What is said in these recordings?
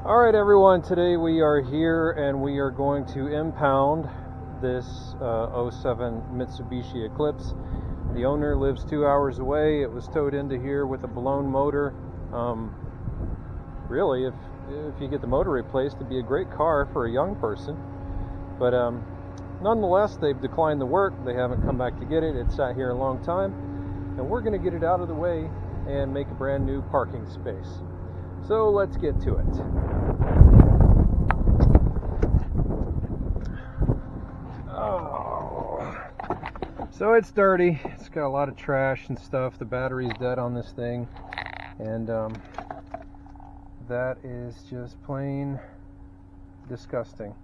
Alright everyone, today we are here and we are going to impound this 07 Mitsubishi Eclipse. The owner lives 2 hours away. It was towed into here with a blown motor. Really, if you get the motor replaced, it'd be a great car for a young person. But nonetheless, they've declined the work. They haven't come back to get it. It sat here a long time. And we're going to get it out of the way and make a brand new parking space. So let's get to it. Oh, so it's dirty. It's got a lot of trash and stuff. The battery's dead on this thing, and that is just plain disgusting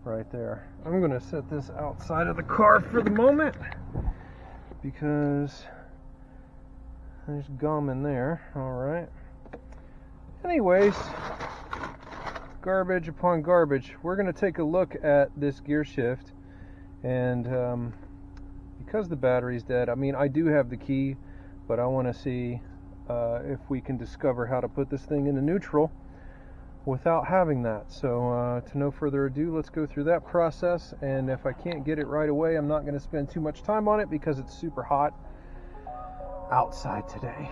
right there. I'm gonna set this outside of the car for the moment because there's gum in there. All right. Anyways, garbage upon garbage. We're going to take a look at this gear shift, and because the battery's dead, I do have the key, but I want to see if we can discover how to put this thing into neutral without having that. So to no further ado, let's go through that process, and if I can't get it right away, I'm not going to spend too much time on it because it's super hot outside today.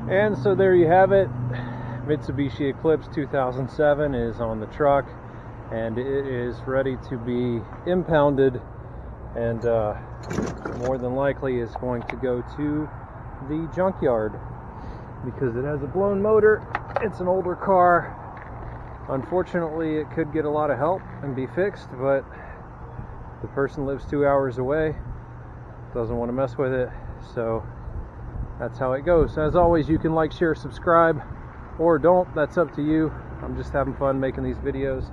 And so there you have it. Mitsubishi Eclipse 2007 is on the truck, and it is ready to be impounded, and more than likely is going to go to the junkyard because it has a blown motor. It's an older car. Unfortunately, it could get a lot of help and be fixed, but the person lives 2 hours away, doesn't want to mess with it, so that's how it goes. As always, you can like, share, subscribe, or don't. That's up to you. I'm just having fun making these videos,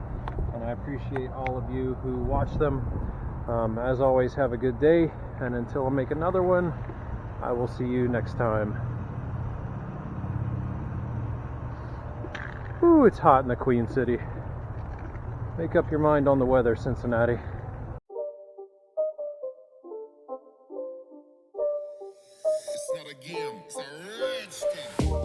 and I appreciate all of you who watch them. As always, have a good day, and until I make another one, I will see you next time. Ooh, it's hot in the Queen City. Make up your mind on the weather, Cincinnati. again. It's a rich thing.